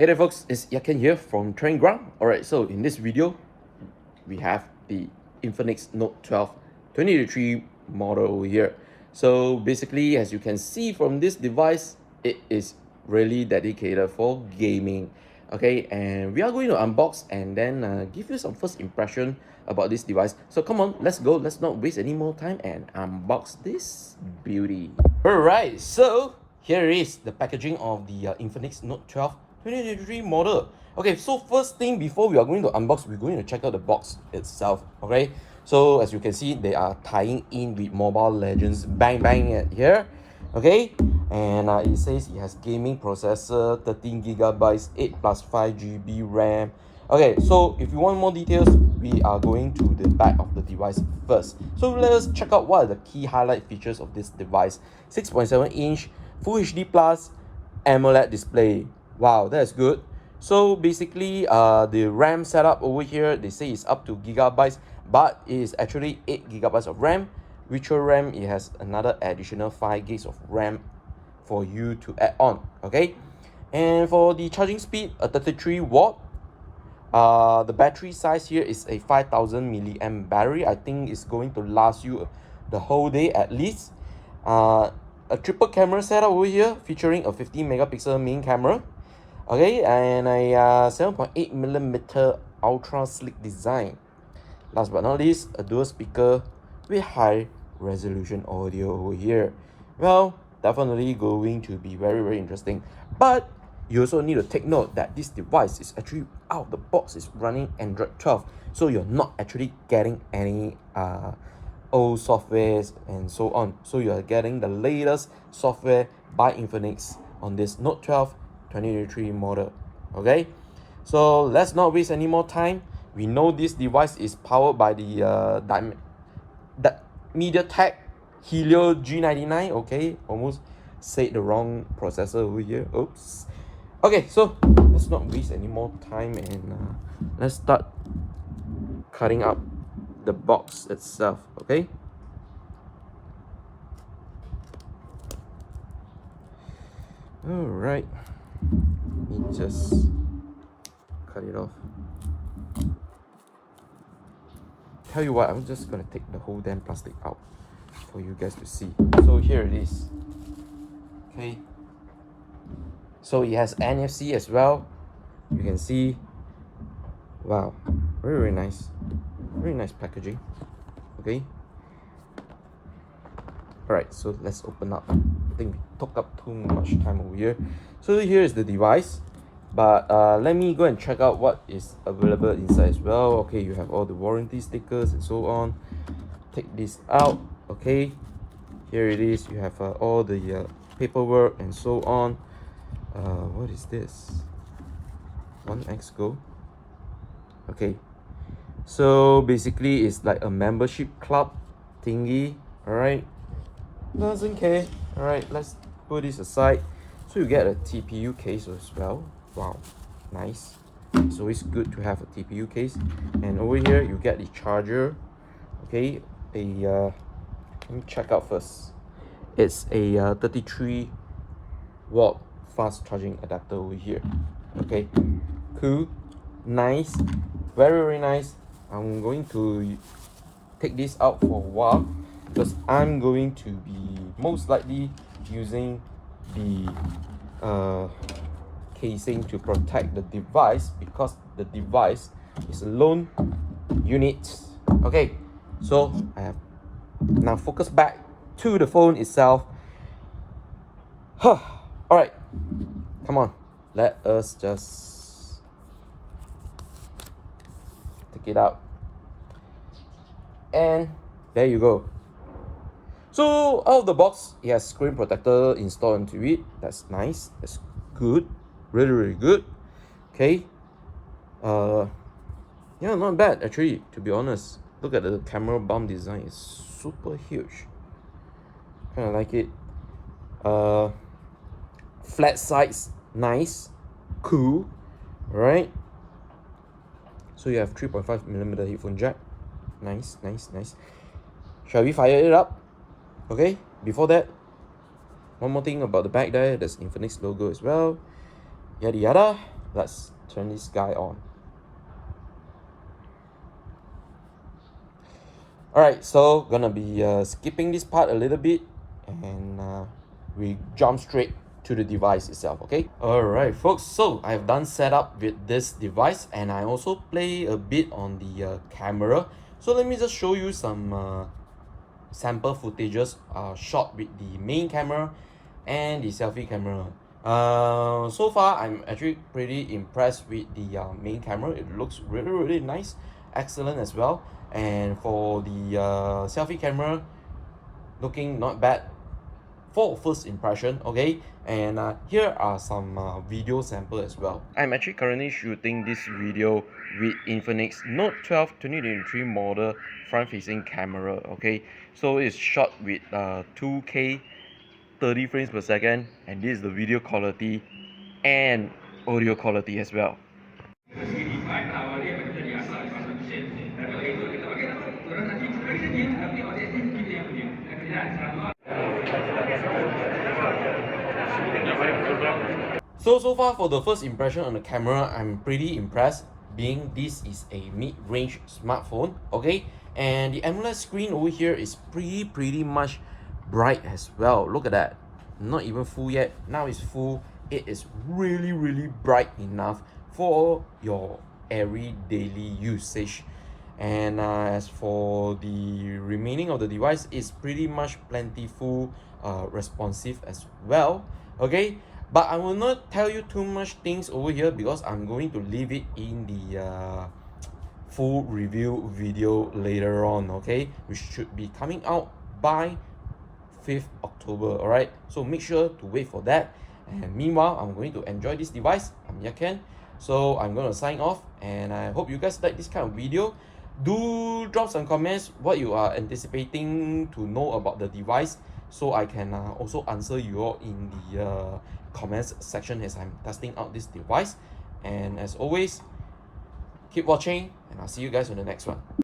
Hey there folks, it's Yaken here from Train Ground. Alright, so in this video, we have the Infinix Note 12 2023 model over here. So basically, as you can see from this device, it is really dedicated for gaming. Okay, and we are going to unbox and then give you some first impression about this device. So come on, let's go. Let's not waste any more time and unbox this beauty. Alright, so here is the packaging of the Infinix Note 12 2023 model. Okay, so first thing before we are going to unbox, we're going to check out the box itself. Okay, so as you can see, they are tying in with Mobile Legends Bang Bang at here. Okay, and it says it has gaming processor, 13GB, 8 plus 5GB RAM. Okay, so if you want more details, we are going to the back of the device first. So let us check out what are the key highlight features of this device. 6.7-inch Full HD Plus AMOLED display. Wow, that's good. So basically, the RAM setup over here, they say it's up to gigabytes, but it is actually 8GB of RAM. Virtual RAM, it has another additional 5GB of RAM for you to add on. Okay, and for the charging speed, a 33 watt. The battery size here is a 5000 milliamp battery. I think it's going to last you the whole day at least. A triple camera setup over here featuring a 50 megapixel main camera. Okay, and a 7.8mm ultra sleek design. Last but not least, a dual speaker with high resolution audio over here. Well, definitely going to be very interesting. But you also need to take note that this device is actually out of the box, is running Android 12, so you're not actually getting any old softwares and so on. So you are getting the latest software by Infinix on this Note 12 2023 model. Okay, so let's not waste any more time. We know this device is powered by the MediaTek Helio G99. Okay, almost said the wrong processor over here. Oops. Okay, so let's not waste any more time and let's start cutting up the box itself. Okay. All right. Let me just cut it off. Tell you what, I'm just gonna take the whole damn plastic out for you guys to see. So here it is. Okay. So it has NFC as well. You can see. Wow, very nice. Very nice packaging. Okay. Alright, so let's open up. I think we took up too much time over here. So here is the device. But let me go and check out what is available inside as well. Okay, you have all the warranty stickers and so on. Take this out. Okay, here it is. You have all the paperwork and so on. What is this? 1x Go. Okay, so basically it's like a membership club thingy. Alright, doesn't care. Alright, let's put this aside. So you get a TPU case as well. Wow, nice. It's always good to have a TPU case. And over here you get the charger. Okay, let me check out first. It's a 33 watt fast charging adapter over here. Okay, cool, nice, very nice. I'm going to take this out for a while because I'm going to be most likely using the casing to protect the device, because the device is a lone unit. Okay, so I have now focus back to the phone itself. All right, come on, let us just take it out, and there you go. So out of the box, it has screen protector installed into it. That's nice. That's good. Really good. Okay. Yeah, not bad actually, to be honest. Look at the camera bump design. It's super huge. Kind of like it. Flat sides, nice, cool. Right. So you have 3.5mm headphone jack. Nice. Shall we fire it up? Okay, before that, one more thing about the back there, there's Infinix logo as well. Yada yada. let's turn this guy on. Alright, so gonna be skipping this part a little bit, and we jump straight to the device itself, okay? Alright folks, so I've done setup with this device, and I also play a bit on the camera. So let me just show you some sample footages shot with the main camera and the selfie camera. So far I'm actually pretty impressed with the main camera. It looks really nice, excellent as well. And for the selfie camera, looking not bad for first impression, okay? And here are some video sample as well. I'm actually currently shooting this video with Infinix Note 12 2023 model front-facing camera, okay? So it's shot with 2K 30 frames per second, and this is the video quality and audio quality as well. So far for the first impression on the camera, I'm pretty impressed, being this is a mid-range smartphone, okay? And the AMOLED screen over here is pretty much bright as well. Look at that. Not even full yet. Now it's full. It is really bright enough for your every daily usage. And as for the remaining of the device, it's pretty much plentiful, responsive as well, okay? But I will not tell you too much things over here because I'm going to leave it in the full review video later on, okay? Which should be coming out by 5th October, alright? So make sure to wait for that. And meanwhile, I'm going to enjoy this device. I'm Yaken. So I'm going to sign off, and I hope you guys like this kind of video. Do drop some comments what you are anticipating to know about the device, so I can also answer you all in the comments section as I'm testing out this device. And as always, keep watching, and I'll see you guys on the next one.